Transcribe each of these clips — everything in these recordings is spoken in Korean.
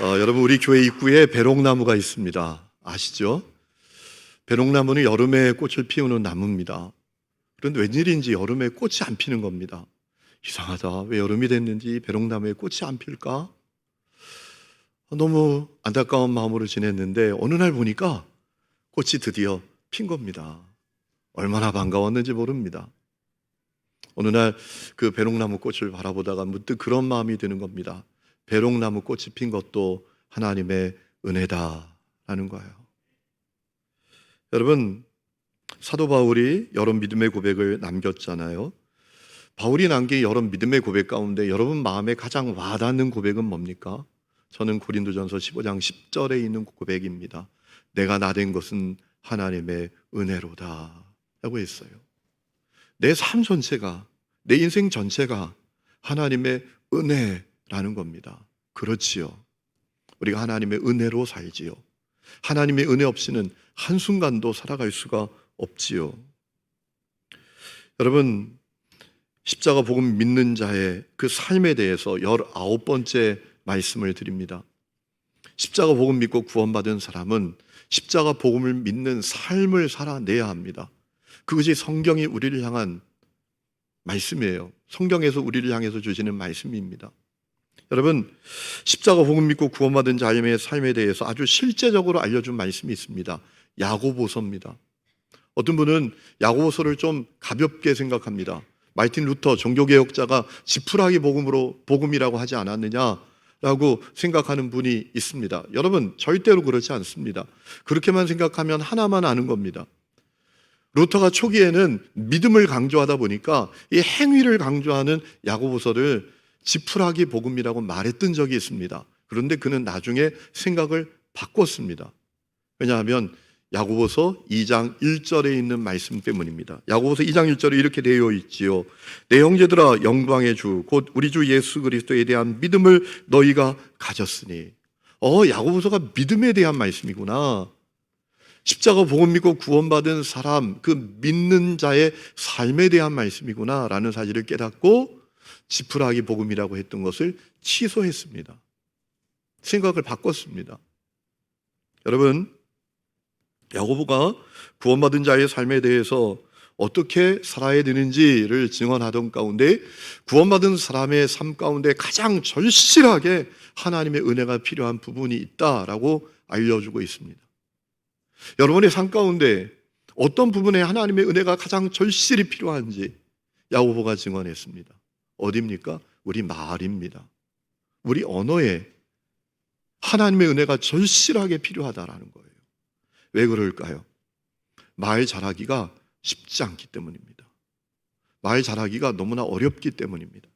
여러분, 우리 교회 입구에 배롱나무가 있습니다. 아시죠? 배롱나무는 여름에 꽃을 피우는 나무입니다. 그런데 웬일인지 여름에 꽃이 안 피는 겁니다. 이상하다. 왜 여름이 됐는지 배롱나무에 꽃이 안 필까? 너무 안타까운 마음으로 지냈는데 어느 날 보니까 꽃이 드디어 핀 겁니다. 얼마나 반가웠는지 모릅니다. 어느 날 그 배롱나무 꽃을 바라보다가 문득 그런 마음이 드는 겁니다. 배롱나무 꽃이 핀 것도 하나님의 은혜다라는 거예요. 여러분, 사도 바울이 여러 믿음의 고백을 남겼잖아요. 바울이 남긴 여러 믿음의 고백 가운데 여러분 마음에 가장 와닿는 고백은 뭡니까? 저는 고린도전서 15장 10절에 있는 고백입니다. 내가 나된 것은 하나님의 은혜로다 라고 했어요. 내 삶 전체가, 내 인생 전체가 하나님의 은혜라는 겁니다. 그렇지요. 우리가 하나님의 은혜로 살지요. 하나님의 은혜 없이는 한순간도 살아갈 수가 없지요. 여러분, 십자가 복음 믿는 자의 그 삶에 대해서 19번째 말씀을 드립니다. 십자가 복음 믿고 구원받은 사람은 십자가 복음을 믿는 삶을 살아내야 합니다. 그것이 성경이 우리를 향한 말씀이에요. 성경에서 우리를 향해서 주시는 말씀입니다. 여러분, 십자가 복음 믿고 구원받은 자의 삶에 대해서 아주 실제적으로 알려준 말씀이 있습니다. 야고보서입니다. 어떤 분은 야고보서를 좀 가볍게 생각합니다. 마르틴 루터 종교개혁자가 지푸라기 복음이라고 하지 않았느냐라고 생각하는 분이 있습니다. 여러분, 절대로 그렇지 않습니다. 그렇게만 생각하면 하나만 아는 겁니다. 루터가 초기에는 믿음을 강조하다 보니까 이 행위를 강조하는 야고보서를 지푸라기 복음이라고 말했던 적이 있습니다. 그런데 그는 나중에 생각을 바꿨습니다. 왜냐하면 야고보서 2장 1절에 있는 말씀 때문입니다. 야고보서 2장 1절에 이렇게 되어 있지요. 내 형제들아, 영광의 주 곧 우리 주 예수 그리스도에 대한 믿음을 너희가 가졌으니. 야고보서가 믿음에 대한 말씀이구나. 십자가 복음 믿고 구원받은 사람, 그 믿는 자의 삶에 대한 말씀이구나 라는 사실을 깨닫고 지푸라기 복음이라고 했던 것을 취소했습니다. 생각을 바꿨습니다. 여러분, 야고보가 구원받은 자의 삶에 대해서 어떻게 살아야 되는지를 증언하던 가운데 구원받은 사람의 삶 가운데 가장 절실하게 하나님의 은혜가 필요한 부분이 있다라고 알려주고 있습니다. 여러분의 삶 가운데 어떤 부분에 하나님의 은혜가 가장 절실히 필요한지 야고보가 증언했습니다. 어디입니까? 우리 말입니다. 우리 언어에 하나님의 은혜가 절실하게 필요하다라는 거예요. 왜 그럴까요? 말 잘하기가 쉽지 않기 때문입니다. 말 잘하기가 너무나 어렵기 때문입니다.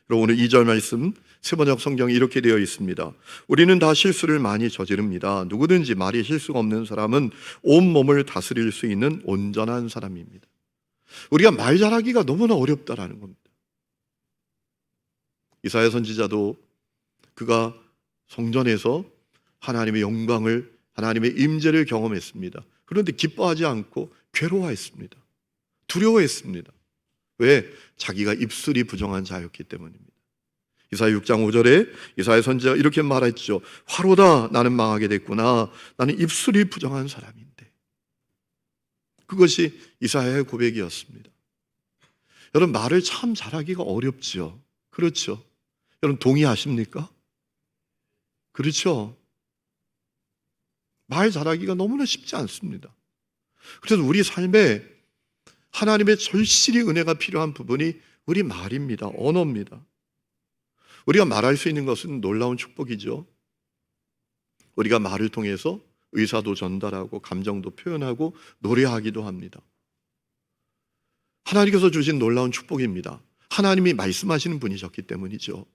오늘 2절 말씀 세번역 성경에 이렇게 되어 있습니다. 우리는 다 실수를 많이 저지릅니다. 누구든지 말이 실수가 없는 사람은 온 몸을 다스릴 수 있는 온전한 사람입니다. 우리가 말 잘하기가 너무나 어렵다라는 겁니다. 이사야 선지자도 그가 성전에서 하나님의 영광을, 하나님의 임재를 경험했습니다. 그런데 기뻐하지 않고 괴로워했습니다. 두려워했습니다. 왜? 자기가 입술이 부정한 자였기 때문입니다. 이사야 6장 5절에 이사야 선지자가 이렇게 말했죠. 화로다, 나는 망하게 됐구나. 나는 입술이 부정한 사람인데. 그것이 이사야의 고백이었습니다. 여러분, 말을 참 잘하기가 어렵죠. 그렇죠? 여러분, 동의하십니까? 그렇죠? 말 잘하기가 너무나 쉽지 않습니다. 그래서 우리 삶에 하나님의 절실히 은혜가 필요한 부분이 우리 말입니다. 언어입니다. 우리가 말할 수 있는 것은 놀라운 축복이죠. 우리가 말을 통해서 의사도 전달하고 감정도 표현하고 노래하기도 합니다. 하나님께서 주신 놀라운 축복입니다. 하나님이 말씀하시는 분이셨기 때문이죠.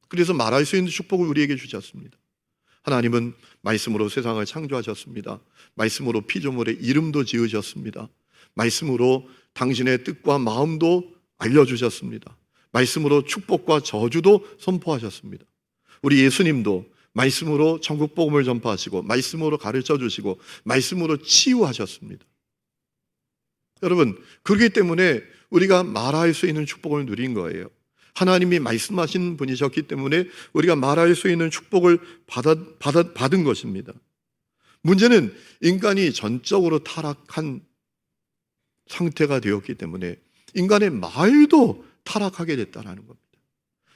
그래서 말할 수 있는 축복을 우리에게 주셨습니다. 하나님은 말씀으로 세상을 창조하셨습니다. 말씀으로 피조물의 이름도 지으셨습니다. 말씀으로 당신의 뜻과 마음도 알려주셨습니다. 말씀으로 축복과 저주도 선포하셨습니다. 우리 예수님도 말씀으로 천국 복음을 전파하시고 말씀으로 가르쳐 주시고 말씀으로 치유하셨습니다. 여러분, 그렇기 때문에 우리가 말할 수 있는 축복을 누린 거예요. 하나님이 말씀하신 분이셨기 때문에 우리가 말할 수 있는 축복을 받은 것입니다. 문제는 인간이 전적으로 타락한 상태가 되었기 때문에 인간의 말도 타락하게 됐다는 겁니다.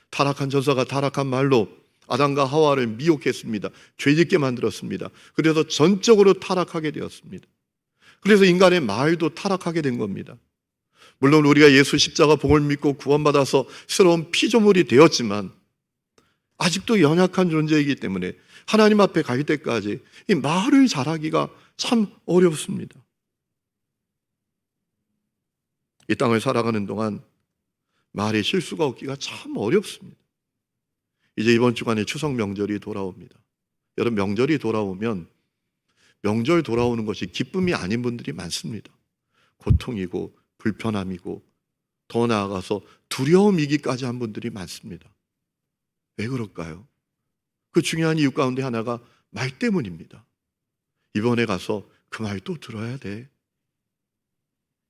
타락한 전사가 타락한 말로 아담과 하와를 미혹했습니다. 죄짓게 만들었습니다. 그래서 전적으로 타락하게 되었습니다. 그래서 인간의 말도 타락하게 된 겁니다. 물론 우리가 예수 십자가 복을 믿고 구원받아서 새로운 피조물이 되었지만 아직도 연약한 존재이기 때문에 하나님 앞에 갈 때까지 이 말을 잘하기가 참 어렵습니다. 이 땅을 살아가는 동안 말에 실수가 없기가 참 어렵습니다. 이제 이번 주간에 추석 명절이 돌아옵니다. 여러분, 명절이 돌아오면 명절 돌아오는 것이 기쁨이 아닌 분들이 많습니다. 고통이고 불편함이고 더 나아가서 두려움이기까지 한 분들이 많습니다. 왜 그럴까요? 그 중요한 이유 가운데 하나가 말 때문입니다. 이번에 가서 그 말 또 들어야 돼.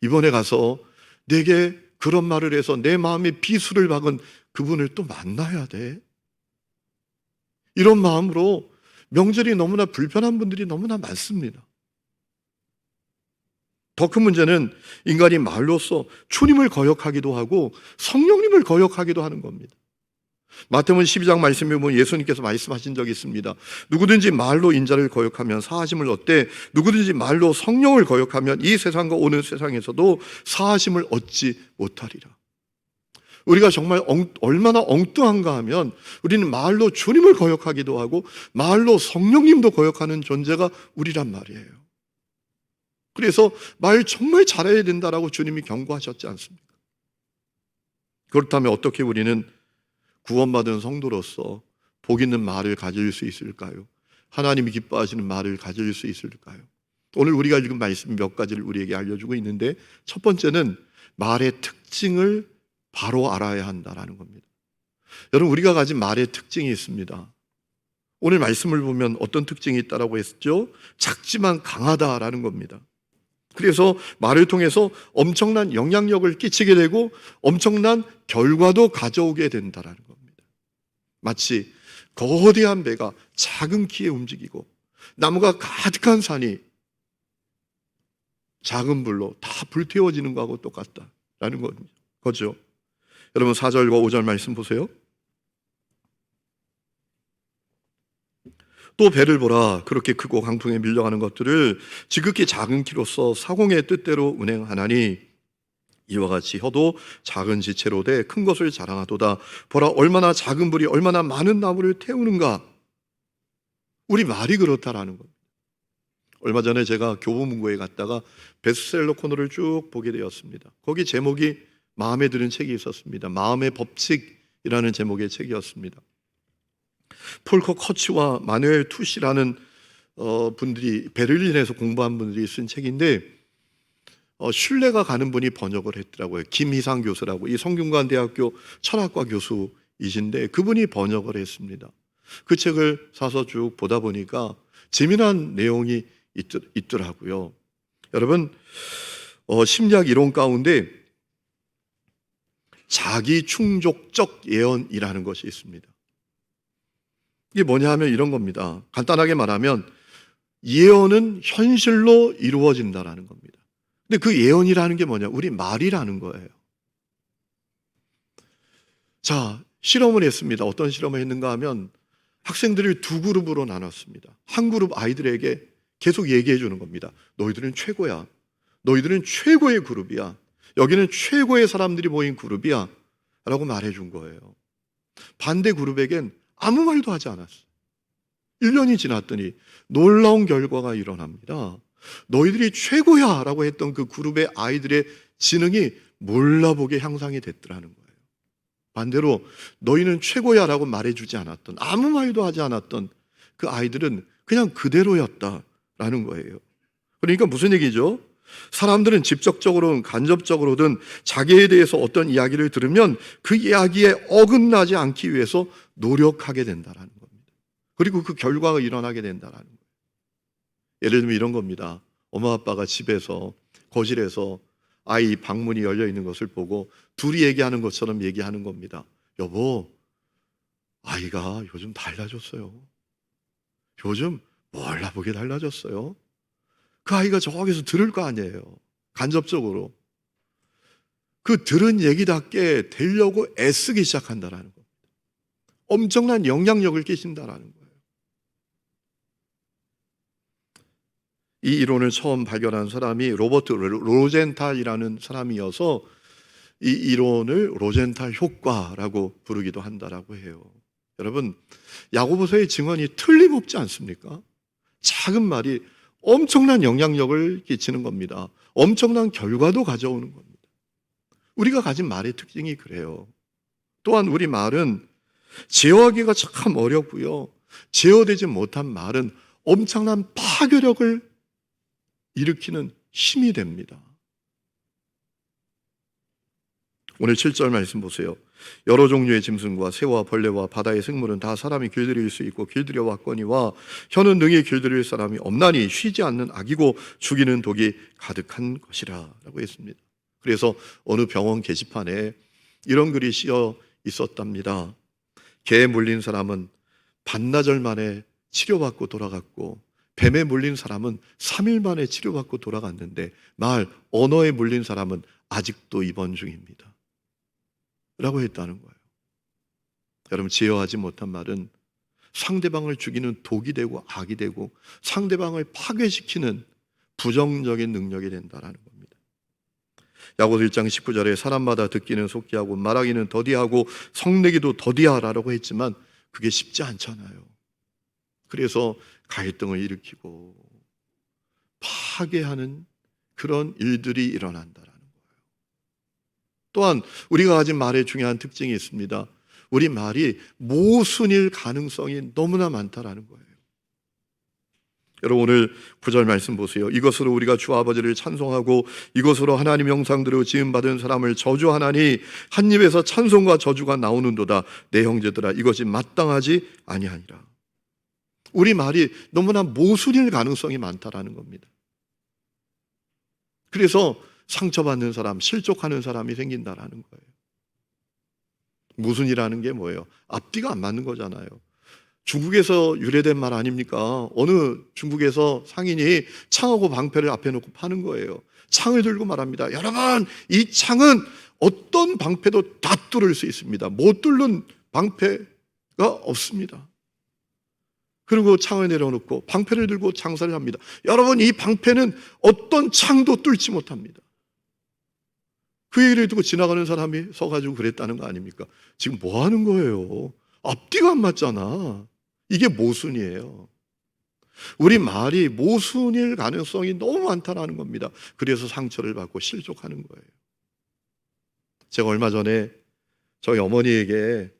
이번에 가서 내게 그런 말을 해서 내 마음에 비수를 박은 그분을 또 만나야 돼. 이런 마음으로 명절이 너무나 불편한 분들이 너무나 많습니다. 더 큰 문제는 인간이 말로써 주님을 거역하기도 하고 성령님을 거역하기도 하는 겁니다. 마태복음 12장 말씀에 보면 예수님께서 말씀하신 적이 있습니다. 누구든지 말로 인자를 거역하면 사하심을 얻되 누구든지 말로 성령을 거역하면 이 세상과 오는 세상에서도 사하심을 얻지 못하리라. 우리가 정말 얼마나 엉뚱한가 하면 우리는 말로 주님을 거역하기도 하고 말로 성령님도 거역하는 존재가 우리란 말이에요. 그래서 말 정말 잘해야 된다라고 주님이 경고하셨지 않습니까? 그렇다면 어떻게 우리는 구원받은 성도로서 복 있는 말을 가질 수 있을까요? 하나님이 기뻐하시는 말을 가질 수 있을까요? 오늘 우리가 읽은 말씀 몇 가지를 우리에게 알려주고 있는데 첫 번째는 말의 특징을 바로 알아야 한다라는 겁니다. 여러분, 우리가 가진 말의 특징이 있습니다. 오늘 말씀을 보면 어떤 특징이 있다라고 했죠? 작지만 강하다라는 겁니다. 그래서 말을 통해서 엄청난 영향력을 끼치게 되고 엄청난 결과도 가져오게 된다라는 겁니다. 마치 거대한 배가 작은 키에 움직이고 나무가 가득한 산이 작은 불로 다 불태워지는 것하고 똑같다라는 거죠. 여러분, 4절과 5절 말씀 보세요. 또 배를 보라. 그렇게 크고 강풍에 밀려가는 것들을 지극히 작은 키로서 사공의 뜻대로 운행하나니 이와 같이 혀도 작은 지체로 돼 큰 것을 자랑하도다. 보라, 얼마나 작은 불이 얼마나 많은 나무를 태우는가. 우리 말이 그렇다라는 겁니다. 얼마 전에 제가 교보문고에 갔다가 베스트셀러 코너를 쭉 보게 되었습니다. 거기 제목이 마음에 드는 책이 있었습니다. 마음의 법칙이라는 제목의 책이었습니다. 폴커 커츠와 마누엘 투시라는 분들이 베를린에서 공부한 분들이 쓴 책인데 신뢰가 가는 분이 번역을 했더라고요. 김희상 교수라고, 이 성균관대학교 철학과 교수이신데 그분이 번역을 했습니다. 그 책을 사서 쭉 보다 보니까 재미난 내용이 있더라고요. 여러분, 심리학 이론 가운데 자기 충족적 예언이라는 것이 있습니다. 이게 뭐냐 하면 이런 겁니다. 간단하게 말하면 예언은 현실로 이루어진다라는 겁니다. 근데 그 예언이라는 게 뭐냐? 우리 말이라는 거예요. 자, 실험을 했습니다. 어떤 실험을 했는가 하면 학생들을 두 그룹으로 나눴습니다. 한 그룹 아이들에게 계속 얘기해 주는 겁니다. 너희들은 최고야. 너희들은 최고의 그룹이야. 여기는 최고의 사람들이 모인 그룹이야 라고 말해 준 거예요. 반대 그룹에겐 아무 말도 하지 않았어요. 1년이 지났더니 놀라운 결과가 일어납니다. 너희들이 최고야 라고 했던 그 그룹의 아이들의 지능이 몰라보게 향상이 됐더라는 거예요. 반대로 너희는 최고야 라고 말해주지 않았던, 아무 말도 하지 않았던 그 아이들은 그냥 그대로였다라는 거예요. 그러니까 무슨 얘기죠? 사람들은 직접적으로든 간접적으로든 자기에 대해서 어떤 이야기를 들으면 그 이야기에 어긋나지 않기 위해서 노력하게 된다는 겁니다. 그리고 그 결과가 일어나게 된다는 거예요. 예를 들면 이런 겁니다. 엄마 아빠가 집에서 거실에서 아이 방문이 열려 있는 것을 보고 둘이 얘기하는 것처럼 얘기하는 겁니다. 여보, 아이가 요즘 달라졌어요. 요즘 몰라보게 달라졌어요. 그 아이가 저기서 들을 거 아니에요. 간접적으로. 그 들은 얘기답게 되려고 애쓰기 시작한다라는 겁니다. 엄청난 영향력을 끼친다라는 거예요. 이 이론을 처음 발견한 사람이 로버트 로젠탈이라는 사람이어서 이 이론을 로젠탈 효과라고 부르기도 한다라고 해요. 여러분, 야고보서의 증언이 틀림없지 않습니까? 작은 말이 엄청난 영향력을 끼치는 겁니다. 엄청난 결과도 가져오는 겁니다. 우리가 가진 말의 특징이 그래요. 또한 우리 말은 제어하기가 참 어렵고요. 제어되지 못한 말은 엄청난 파괴력을 일으키는 힘이 됩니다. 오늘 7절 말씀 보세요. 여러 종류의 짐승과 새와 벌레와 바다의 생물은 다 사람이 길들일 수 있고 길들여 왔거니와 혀는 능히 길들일 사람이 없나니 쉬지 않는 악이고 죽이는 독이 가득한 것이라 라고 했습니다. 그래서 어느 병원 게시판에 이런 글이 씌어 있었답니다. 개에 물린 사람은 반나절 만에 치료받고 돌아갔고 뱀에 물린 사람은 3일 만에 치료받고 돌아갔는데 언어에 물린 사람은 아직도 입원 중입니다. 라고 했다는 거예요. 여러분, 제어하지 못한 말은 상대방을 죽이는 독이 되고 악이 되고 상대방을 파괴시키는 부정적인 능력이 된다는 겁니다. 야고보서 1장 19절에 사람마다 듣기는 속기하고 말하기는 더디하고 성내기도 더디하라고 했지만 그게 쉽지 않잖아요. 그래서 갈등을 일으키고 파괴하는 그런 일들이 일어난다라는 거예요. 또한 우리가 가진 말의 중요한 특징이 있습니다. 우리 말이 모순일 가능성이 너무나 많다라는 거예요. 여러분, 오늘 9절 말씀 보세요. 이것으로 우리가 주 아버지를 찬송하고 이것으로 하나님 형상대로 지음받은 사람을 저주하나니 한 입에서 찬송과 저주가 나오는도다. 내 형제들아, 이것이 마땅하지 아니하니라. 우리 말이 너무나 모순일 가능성이 많다라는 겁니다. 그래서 상처받는 사람, 실족하는 사람이 생긴다라는 거예요. 모순이라는 게 뭐예요? 앞뒤가 안 맞는 거잖아요. 중국에서 유래된 말 아닙니까? 어느 중국에서 상인이 창하고 방패를 앞에 놓고 파는 거예요. 창을 들고 말합니다. 여러분, 이 창은 어떤 방패도 다 뚫을 수 있습니다. 못 뚫는 방패가 없습니다. 그리고 창을 내려놓고 방패를 들고 장사를 합니다. 여러분, 이 방패는 어떤 창도 뚫지 못합니다. 그 얘기를 듣고 지나가는 사람이 서가지고 그랬다는 거 아닙니까? 지금 뭐 하는 거예요? 앞뒤가 안 맞잖아. 이게 모순이에요. 우리 말이 모순일 가능성이 너무 많다는 겁니다. 그래서 상처를 받고 실족하는 거예요. 제가 얼마 전에 저희 어머니에게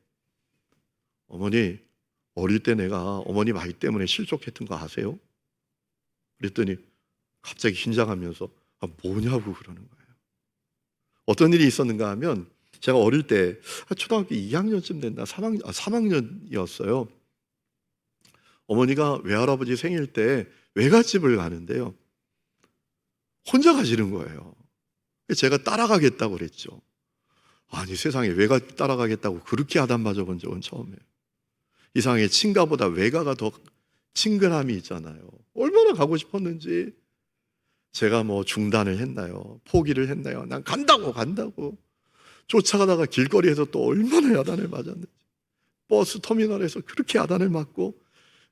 어머니, 어릴 때 내가 어머니 말 때문에 실족했던 거 아세요? 그랬더니 갑자기 긴장하면서 뭐냐고 그러는 거예요. 어떤 일이 있었는가 하면 제가 어릴 때 초등학교 2학년쯤 됐나 3학년이었어요. 어머니가 외할아버지 생일 때 외갓집을 가는데요. 혼자 가시는 거예요. 제가 따라가겠다고 그랬죠. 아니, 세상에 외갓 따라가겠다고 그렇게 야단 맞아본 적은 처음이에요. 이상하게 친가보다 외가가 더 친근함이 있잖아요. 얼마나 가고 싶었는지. 제가 뭐 중단을 했나요? 포기를 했나요? 난 간다고 쫓아가다가 길거리에서 또 얼마나 야단을 맞았는지. 버스 터미널에서 그렇게 야단을 맞고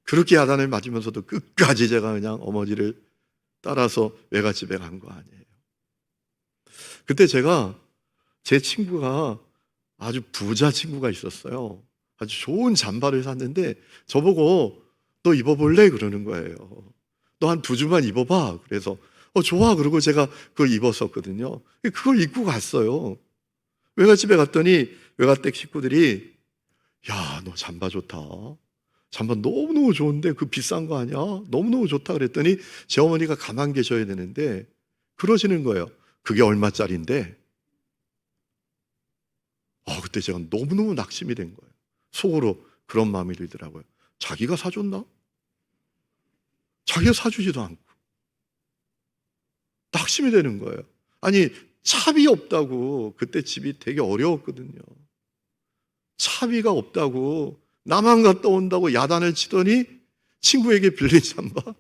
그렇게 야단을 맞으면서도 끝까지 제가 그냥 어머니를 따라서 외갓집에 간 거 아니에요. 그때 제 친구가 아주 부자 친구가 있었어요. 아주 좋은 잠바를 샀는데 저보고 너 입어볼래? 그러는 거예요. 너 한 2주만 입어봐. 그래서 좋아. 그러고 제가 그걸 입었었거든요. 그걸 입고 갔어요. 외갓집에 갔더니 외갓댁 식구들이 야, 너 잠바 좋다. 잠바 너무너무 좋은데 그 비싼 거 아니야? 너무너무 좋다 그랬더니 제 어머니가 가만 계셔야 되는데 그러시는 거예요. 그게 얼마짜린데? 그때 제가 너무너무 낙심이 된 거예요. 속으로 그런 마음이 들더라고요. 자기가 사줬나? 자기가 사주지도 않고. 낙심이 되는 거예요. 아니, 차비 없다고. 그때 집이 되게 어려웠거든요. 차비가 없다고 나만 갔다 온다고 야단을 치더니 친구에게 빌린 잠바,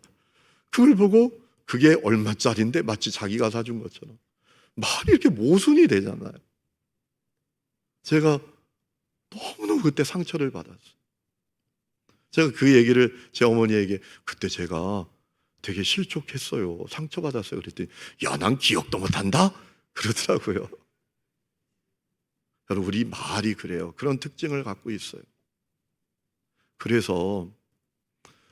그걸 보고 그게 얼마짜린데 마치 자기가 사준 것처럼 말이 이렇게 모순이 되잖아요. 제가 너무너무 그때 상처를 받았어요. 제가 그 얘기를 제 어머니에게, 그때 제가 되게 실족했어요, 상처받았어요, 그랬더니 야, 난 기억도 못한다? 그러더라고요. 여러분, 우리 말이 그래요. 그런 특징을 갖고 있어요. 그래서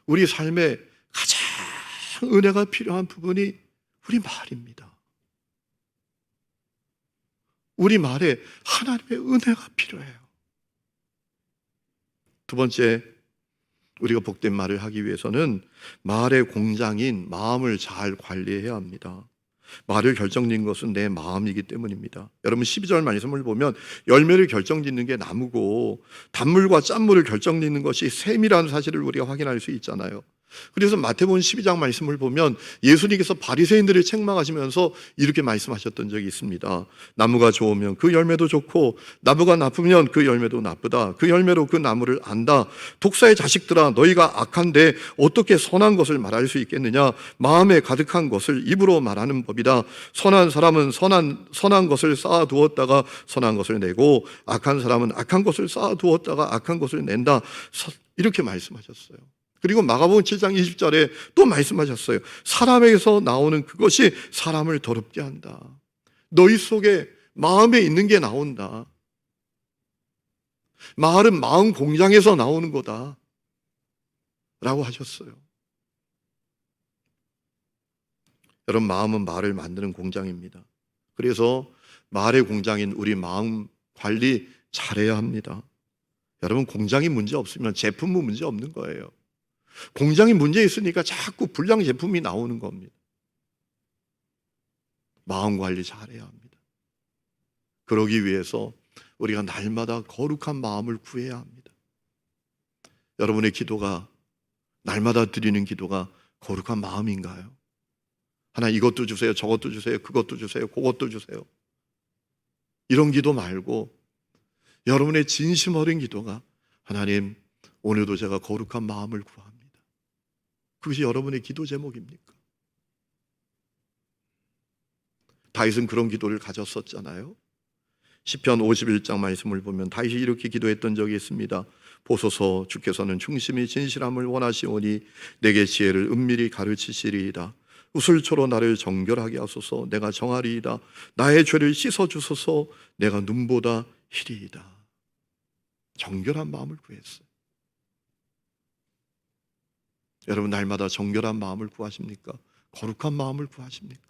우리 삶에 가장 은혜가 필요한 부분이 우리 말입니다. 우리 말에 하나님의 은혜가 필요해요. 두 번째, 우리가 복된 말을 하기 위해서는 말의 공장인 마음을 잘 관리해야 합니다. 말을 결정짓는 것은 내 마음이기 때문입니다. 여러분, 12절 말씀을 보면 열매를 결정짓는 게 나무고 단물과 짠물을 결정짓는 것이 샘이라는 사실을 우리가 확인할 수 있잖아요. 그래서 마태복음 12장 말씀을 보면 예수님께서 바리새인들을 책망하시면서 이렇게 말씀하셨던 적이 있습니다. 나무가 좋으면 그 열매도 좋고 나무가 나쁘면 그 열매도 나쁘다. 그 열매로 그 나무를 안다. 독사의 자식들아, 너희가 악한데 어떻게 선한 것을 말할 수 있겠느냐? 마음에 가득한 것을 입으로 말하는 법이다. 선한 사람은 선한 것을 쌓아두었다가 선한 것을 내고 악한 사람은 악한 것을 쌓아두었다가 악한 것을 낸다. 이렇게 말씀하셨어요. 그리고 마가복음 7장 20절에 또 말씀하셨어요. 사람에게서 나오는 그것이 사람을 더럽게 한다. 너희 속에 마음에 있는 게 나온다. 말은 마음 공장에서 나오는 거다 라고 하셨어요. 여러분, 마음은 말을 만드는 공장입니다. 그래서 말의 공장인 우리 마음 관리 잘해야 합니다. 여러분, 공장이 문제 없으면 제품은 문제 없는 거예요. 공장이 문제 있으니까 자꾸 불량 제품이 나오는 겁니다. 마음 관리 잘해야 합니다. 그러기 위해서 우리가 날마다 거룩한 마음을 구해야 합니다. 여러분의 기도가, 날마다 드리는 기도가 거룩한 마음인가요? 하나님, 이것도 주세요, 저것도 주세요, 그것도 주세요, 그것도 주세요, 이런 기도 말고 여러분의 진심 어린 기도가, 하나님, 오늘도 제가 거룩한 마음을 구합니다. 그것이 여러분의 기도 제목입니까? 다윗은 그런 기도를 가졌었잖아요. 시편 51장 말씀을 보면 다윗이 이렇게 기도했던 적이 있습니다. 보소서, 주께서는 충심히 진실함을 원하시오니 내게 지혜를 은밀히 가르치시리이다. 우슬초로 나를 정결하게 하소서. 내가 정하리이다. 나의 죄를 씻어주소서. 내가 눈보다 희리이다. 정결한 마음을 구했어요. 여러분, 날마다 정결한 마음을 구하십니까? 거룩한 마음을 구하십니까?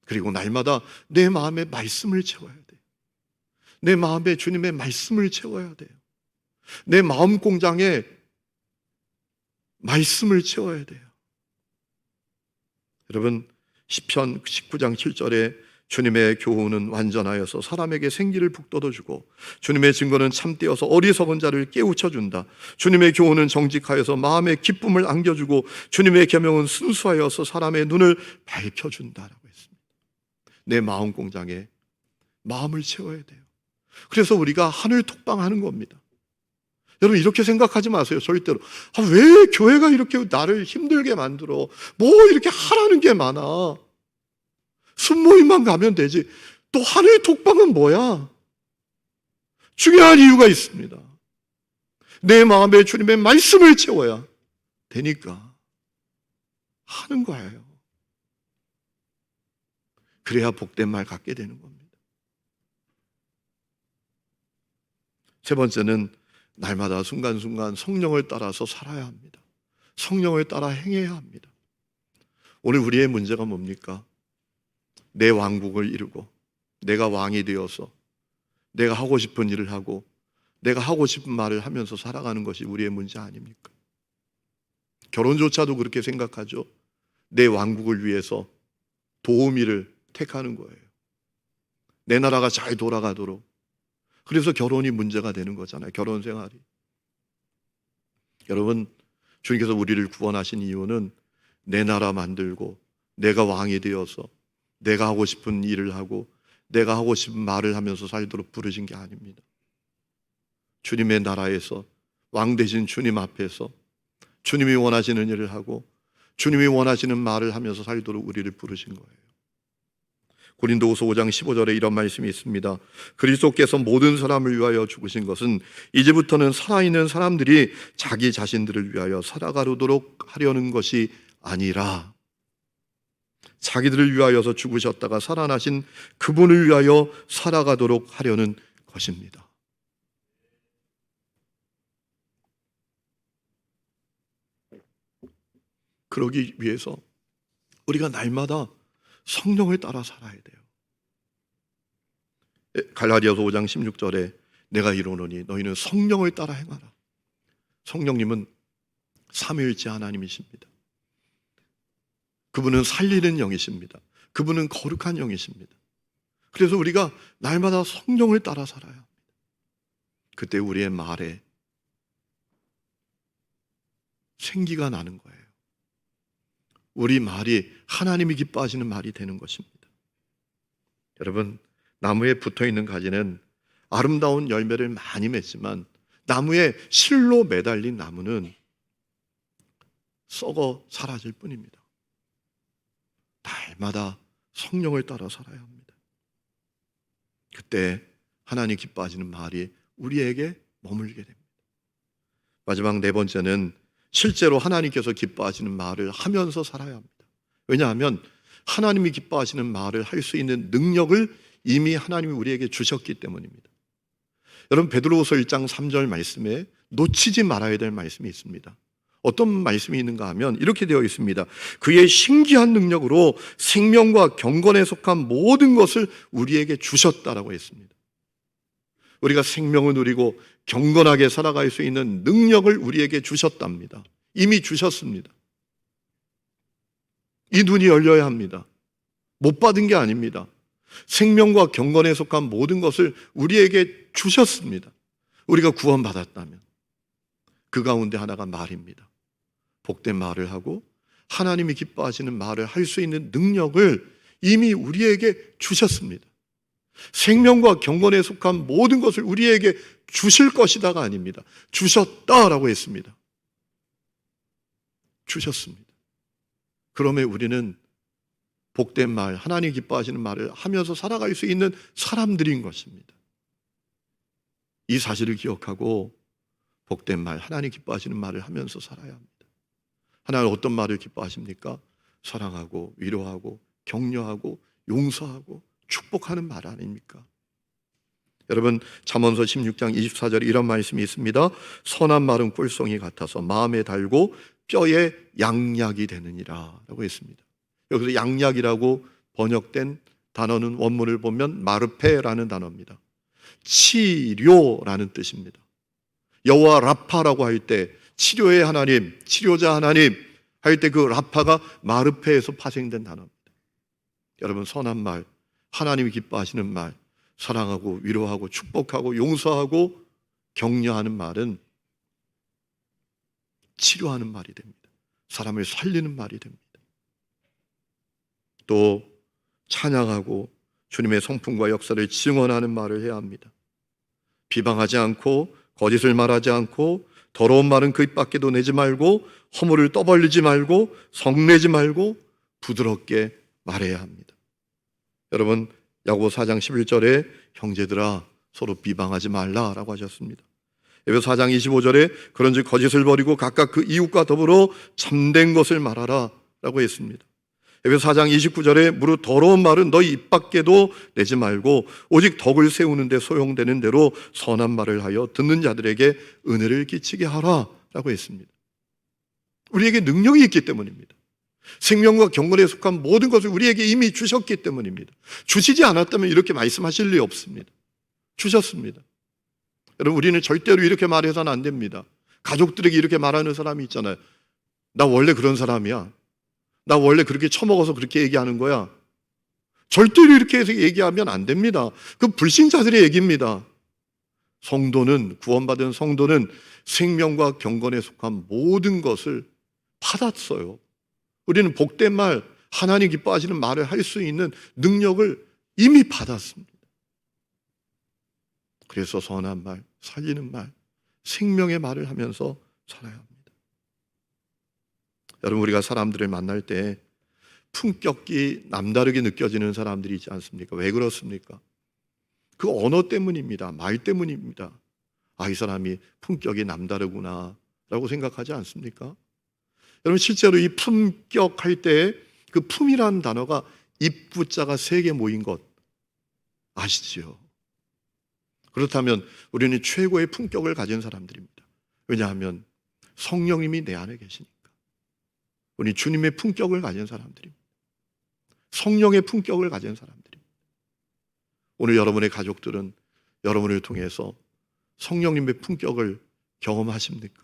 그리고 날마다 내 마음에 말씀을 채워야 돼요. 내 마음에 주님의 말씀을 채워야 돼요. 내 마음 공장에 말씀을 채워야 돼요. 여러분, 시편 19장 7절에 주님의 교훈은 완전하여서 사람에게 생기를 북돋워주고 주님의 증거는 참되어서 어리석은 자를 깨우쳐준다. 주님의 교훈은 정직하여서 마음에 기쁨을 안겨주고 주님의 계명은 순수하여서 사람의 눈을 밝혀준다라고 했습니다. 내 마음 공장에 마음을 채워야 돼요. 그래서 우리가 하늘 톡방하는 겁니다. 여러분, 이렇게 생각하지 마세요. 절대로. 왜 교회가 이렇게 나를 힘들게 만들어? 뭐 이렇게 하라는 게 많아. 순모임만 가면 되지. 또 하늘 톡방은 뭐야? 중요한 이유가 있습니다. 내 마음에 주님의 말씀을 채워야 되니까 하는 거예요. 그래야 복된 말 갖게 되는 겁니다. 세 번째는 날마다 순간순간 성령을 따라서 살아야 합니다. 성령을 따라 행해야 합니다. 오늘 우리의 문제가 뭡니까? 내 왕국을 이루고 내가 왕이 되어서 내가 하고 싶은 일을 하고 내가 하고 싶은 말을 하면서 살아가는 것이 우리의 문제 아닙니까? 결혼조차도 그렇게 생각하죠. 내 왕국을 위해서 도우미를 택하는 거예요. 내 나라가 잘 돌아가도록. 그래서 결혼이 문제가 되는 거잖아요. 결혼 생활이. 여러분, 주님께서 우리를 구원하신 이유는 내 나라 만들고 내가 왕이 되어서 내가 하고 싶은 일을 하고 내가 하고 싶은 말을 하면서 살도록 부르신 게 아닙니다. 주님의 나라에서 왕 되신 주님 앞에서 주님이 원하시는 일을 하고 주님이 원하시는 말을 하면서 살도록 우리를 부르신 거예요. 고린도후서 5장 15절에 이런 말씀이 있습니다. 그리스도께서 모든 사람을 위하여 죽으신 것은 이제부터는 살아있는 사람들이 자기 자신들을 위하여 살아가도록 하려는 것이 아니라 자기들을 위하여서 죽으셨다가 살아나신 그분을 위하여 살아가도록 하려는 것입니다. 그러기 위해서 우리가 날마다 성령을 따라 살아야 돼요. 갈라디아서 5장 16절에 내가 이르노니 너희는 성령을 따라 행하라. 성령님은 삼위일체 하나님이십니다. 그분은 살리는 영이십니다. 그분은 거룩한 영이십니다. 그래서 우리가 날마다 성령을 따라 살아야 합니다. 그때 우리의 말에 생기가 나는 거예요. 우리 말이 하나님이 기뻐하시는 말이 되는 것입니다. 여러분, 나무에 붙어있는 가지는 아름다운 열매를 많이 맺지만 나무에 실로 매달린 나무는 썩어 사라질 뿐입니다. 날마다 성령을 따라 살아야 합니다. 그때 하나님 기뻐하시는 말이 우리에게 머물게 됩니다. 마지막 네 번째는 실제로 하나님께서 기뻐하시는 말을 하면서 살아야 합니다. 왜냐하면 하나님이 기뻐하시는 말을 할 수 있는 능력을 이미 하나님이 우리에게 주셨기 때문입니다. 여러분, 베드로후서 1장 3절 말씀에 놓치지 말아야 될 말씀이 있습니다. 어떤 말씀이 있는가 하면 이렇게 되어 있습니다. 그의 신기한 능력으로 생명과 경건에 속한 모든 것을 우리에게 주셨다라고 했습니다. 우리가 생명을 누리고 경건하게 살아갈 수 있는 능력을 우리에게 주셨답니다. 이미 주셨습니다. 이 눈이 열려야 합니다. 못 받은 게 아닙니다. 생명과 경건에 속한 모든 것을 우리에게 주셨습니다. 우리가 구원받았다면 그 가운데 하나가 말입니다. 복된 말을 하고 하나님이 기뻐하시는 말을 할 수 있는 능력을 이미 우리에게 주셨습니다. 생명과 경건에 속한 모든 것을 우리에게 주실 것이다가 아닙니다. 주셨다라고 했습니다. 주셨습니다. 그러면 우리는 복된 말, 하나님 기뻐하시는 말을 하면서 살아갈 수 있는 사람들인 것입니다. 이 사실을 기억하고 복된 말, 하나님 기뻐하시는 말을 하면서 살아야 합니다. 하나님 어떤 말을 기뻐하십니까? 사랑하고 위로하고 격려하고 용서하고 축복하는 말 아닙니까? 여러분, 잠언서 16장 24절에 이런 말씀이 있습니다. 선한 말은 꿀송이 같아서 마음에 달고 뼈에 양약이 되느니라 라고 했습니다. 여기서 양약이라고 번역된 단어는 원문을 보면 마르페라는 단어입니다. 치료라는 뜻입니다. 여호와 라파라고 할 때 치료의 하나님, 치료자 하나님 할 때 그 라파가 마르페에서 파생된 단어입니다. 여러분, 선한 말, 하나님이 기뻐하시는 말, 사랑하고 위로하고 축복하고 용서하고 격려하는 말은 치료하는 말이 됩니다. 사람을 살리는 말이 됩니다. 또 찬양하고 주님의 성품과 역사를 증언하는 말을 해야 합니다. 비방하지 않고 거짓을 말하지 않고 더러운 말은 그 입 밖에도 내지 말고 허물을 떠벌리지 말고 성내지 말고 부드럽게 말해야 합니다. 여러분, 야고보 4장 11절에 형제들아 서로 비방하지 말라라고 하셨습니다. 에베소 4장 25절에 그런즉 거짓을 버리고 각각 그 이웃과 더불어 참된 것을 말하라 라고 했습니다. 에베소 4장 29절에 무릇 더러운 말은 너희 입 밖에도 내지 말고 오직 덕을 세우는 데 소용되는 대로 선한 말을 하여 듣는 자들에게 은혜를 끼치게 하라 라고 했습니다. 우리에게 능력이 있기 때문입니다. 생명과 경건에 속한 모든 것을 우리에게 이미 주셨기 때문입니다. 주시지 않았다면 이렇게 말씀하실 리 없습니다. 주셨습니다. 여러분, 우리는 절대로 이렇게 말해서는 안 됩니다. 가족들에게 이렇게 말하는 사람이 있잖아요. 나 원래 그런 사람이야. 나 원래 그렇게 처먹어서 그렇게 얘기하는 거야. 절대로 이렇게 해서 얘기하면 안 됩니다. 그 불신자들의 얘기입니다. 성도는, 구원받은 성도는 생명과 경건에 속한 모든 것을 받았어요. 우리는 복된 말, 하나님 기뻐하시는 말을 할 수 있는 능력을 이미 받았습니다. 그래서 선한 말, 살리는 말, 생명의 말을 하면서 살아야 합니다. 여러분, 우리가 사람들을 만날 때 품격이 남다르게 느껴지는 사람들이 있지 않습니까? 왜 그렇습니까? 그 언어 때문입니다. 말 때문입니다. 이 사람이 품격이 남다르구나 라고 생각하지 않습니까? 여러분, 실제로 이 품격할 때 그 품이라는 단어가 입부자가 3개 모인 것 아시지요? 그렇다면 우리는 최고의 품격을 가진 사람들입니다. 왜냐하면 성령님이 내 안에 계시니까. 우리 주님의 품격을 가진 사람들입니다. 성령의 품격을 가진 사람들입니다. 오늘 여러분의 가족들은 여러분을 통해서 성령님의 품격을 경험하십니까?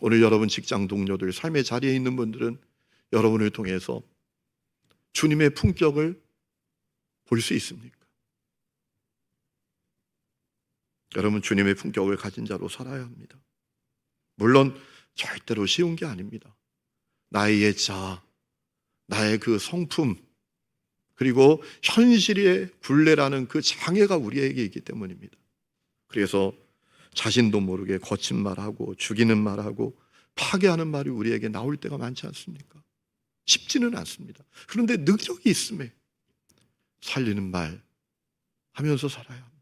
오늘 여러분 직장 동료들, 삶의 자리에 있는 분들은 여러분을 통해서 주님의 품격을 볼 수 있습니까? 여러분, 주님의 품격을 가진 자로 살아야 합니다. 물론 절대로 쉬운 게 아닙니다. 나의 옛자, 나의 그 성품, 그리고 현실의 굴레라는 그 장애가 우리에게 있기 때문입니다. 그래서 자신도 모르게 거친 말하고 죽이는 말하고 파괴하는 말이 우리에게 나올 때가 많지 않습니까? 쉽지는 않습니다. 그런데 능력이 있음에 살리는 말 하면서 살아야 합니다.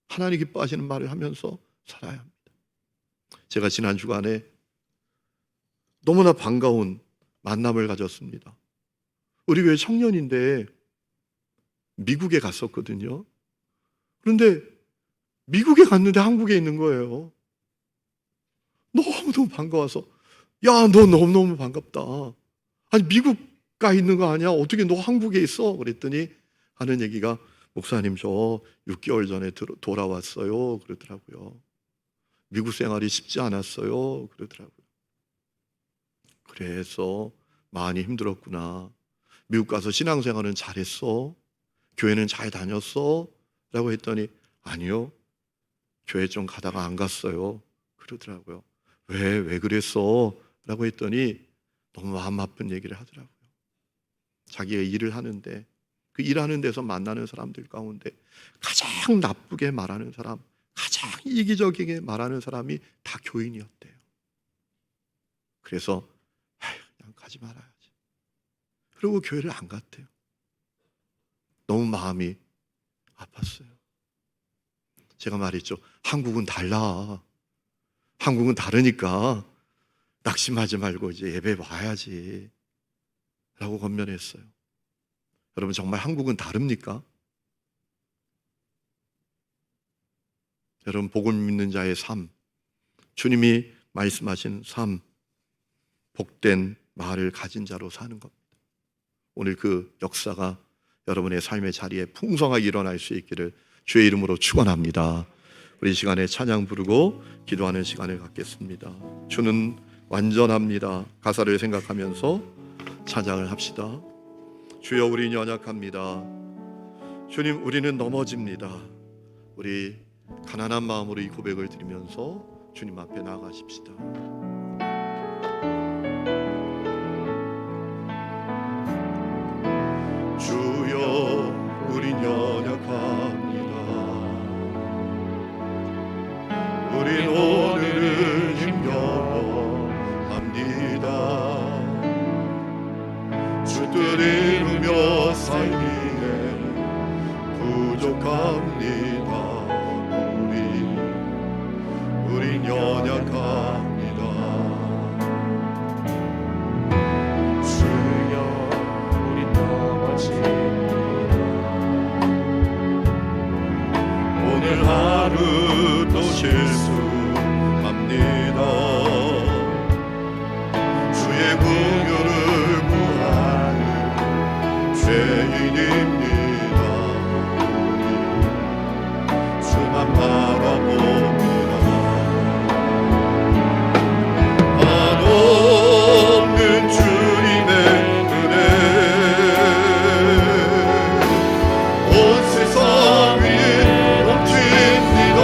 하나님 기뻐하시는 말을 하면서 살아야 합니다. 제가 지난 주간에 너무나 반가운 만남을 가졌습니다. 우리 교회 청년인데 미국에 갔었거든요. 그런데 미국에 갔는데 한국에 있는 거예요. 너무너무 반가워서, 야, 너 너무너무 반갑다. 아니, 미국 가 있는 거 아니야? 어떻게 너 한국에 있어? 그랬더니 하는 얘기가, 목사님, 저 6개월 전에 돌아왔어요. 그러더라고요. 미국 생활이 쉽지 않았어요. 그러더라고요. 그래서 많이 힘들었구나. 미국 가서 신앙생활은 잘했어? 교회는 잘 다녔어? 라고 했더니, 아니요, 교회 좀 가다가 안 갔어요. 그러더라고요. 왜 그랬어? 라고 했더니 너무 마음 아픈 얘기를 하더라고요. 자기가 일을 하는데 그 일하는 데서 만나는 사람들 가운데 가장 나쁘게 말하는 사람, 가장 이기적이게 말하는 사람이 다 교인이었대요. 그래서 그냥 가지 말아야지. 그리고 교회를 안 갔대요. 너무 마음이 아팠어요. 제가 말했죠. 한국은 달라. 한국은 다르니까 낙심하지 말고 이제 예배 와야지 라고 권면했어요. 여러분, 정말 한국은 다릅니까? 여러분, 복음 믿는 자의 삶, 주님이 말씀하신 삶, 복된 말을 가진 자로 사는 겁니다. 오늘 그 역사가 여러분의 삶의 자리에 풍성하게 일어날 수 있기를 주의 이름으로 축원합니다. 우리 시간에 찬양 부르고 기도하는 시간을 갖겠습니다. 주는 완전합니다. 가사를 생각하면서 찬양을 합시다. 주여, 우리는 연약합니다. 주님, 우리는 넘어집니다. 우리 가난한 마음으로 이 고백을 드리면서 주님 앞에 나아가십시다. 주여, 우린 연약합니다. 우린 오늘을 힘겨워 합니다. 주 뜻 이루며 살기에 부족합니다. 우린 연약합니다. 주여, 우린 넘어집니다. 오늘 하루 또 실수합니다. 주의 긍휼을 구하는 죄인입니다. 우리 주만 바라봅니다. 한없는 주님의 은혜 온 세상 위에 넘칩니다.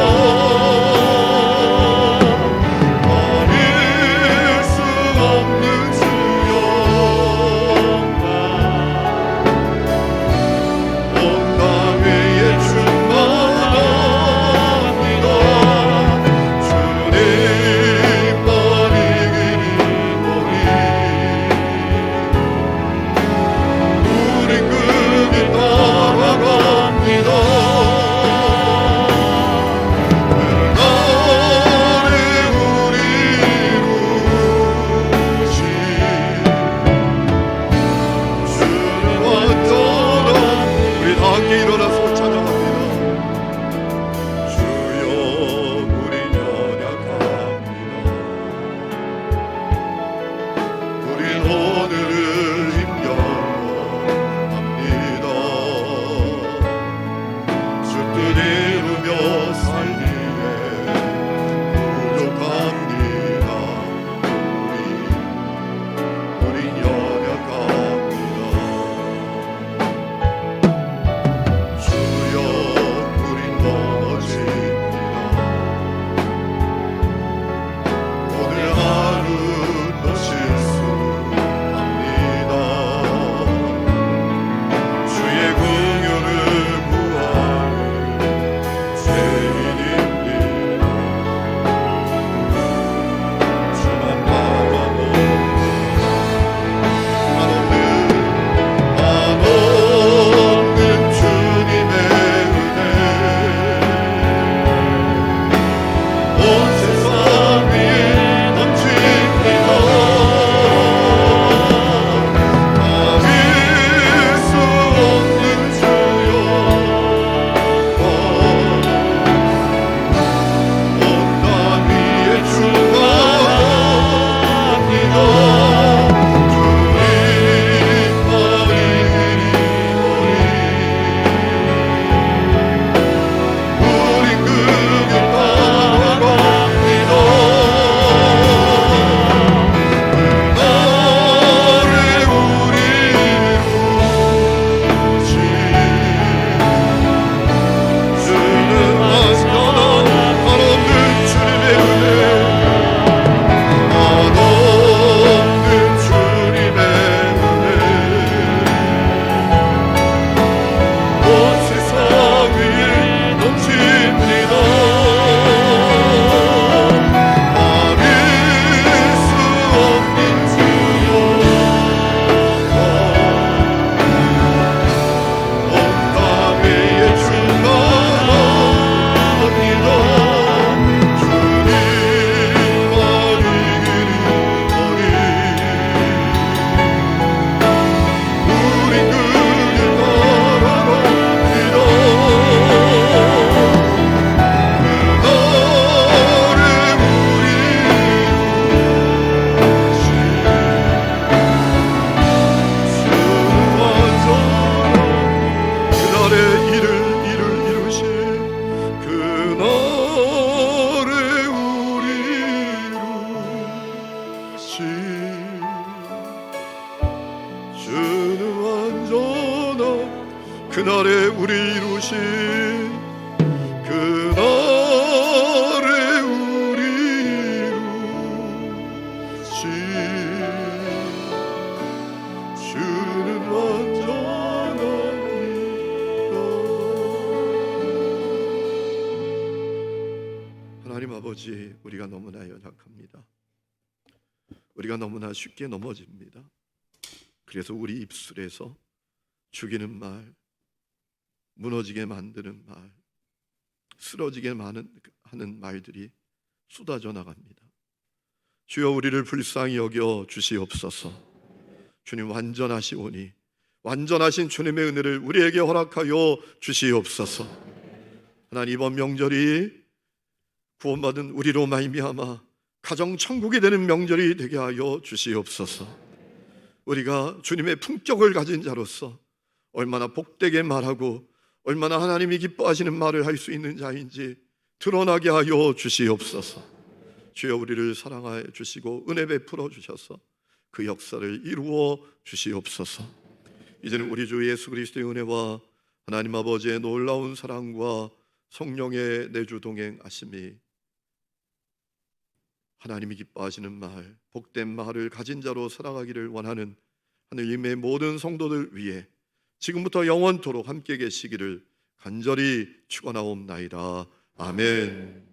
일어나서 찬양합니다. 주여 우리 연약합니다. 우린 오늘을 힘겨워합니다. 주 뜻 이루며 살기에 부족합니다. 우린 연약합니다. 주여 우린 넘어집니다. 오늘 하루 또 실수합니다. 주의 긍휼을 구하는 죄인입니다. 주만 바라봅니다. 한없는 주님의 은혜 온 세상 위에 넘칩니다. 막을 수 없는 주여 온 땅 위에 충만합니다. 우린 그길 따라갑니다. 그날에 우리 이루신 주는 완전한 한없는 주님의 은혜 한없는 주님의 은혜 온 세상 위에 넘칩니다. 막을 수 없는 주여 온 땅 위에 충만합니다. 주님만이 그리거니 우린 그길 따라갑니다. 그날에 우리 이루신 주는 완전한 그날에 일을 이루신 그날에 우리 이루신 주는 완전한 그날에 우리 이루신 그날에 우리 이루신 주는 완전합니다. 하나님 아버지, 우리가 너무나 연약합니다. 우리가 너무나 쉽게 넘어집니다. 그래서 우리 입술에서 죽이는 말, 무너지게 만드는 말, 쓰러지게 하는 말들이 쏟아져 나갑니다. 주여 우리를 불쌍히 여겨 주시옵소서. 주님 완전하시오니 완전하신 주님의 은혜를 우리에게 허락하여 주시옵소서. 하나님 이번 명절이 구원받은 우리로 말미암아 가정 천국이 되는 명절이 되게 하여 주시옵소서. 우리가 주님의 품격을 가진 자로서 얼마나 복되게 말하고 얼마나 하나님이 기뻐하시는 말을 할 수 있는 자인지 드러나게 하여 주시옵소서. 주여 우리를 사랑하여 주시고 은혜 베풀어 주셔서 그 역사를 이루어 주시옵소서. 이제는 우리 주 예수 그리스도의 은혜와 하나님 아버지의 놀라운 사랑과 성령의 내주 동행하심이 하나님이 기뻐하시는 말, 복된 말을 가진 자로 살아가기를 원하는 하느님의 모든 성도들 위해 지금부터 영원토록 함께 계시기를 간절히 축원하옵나이다. 아멘.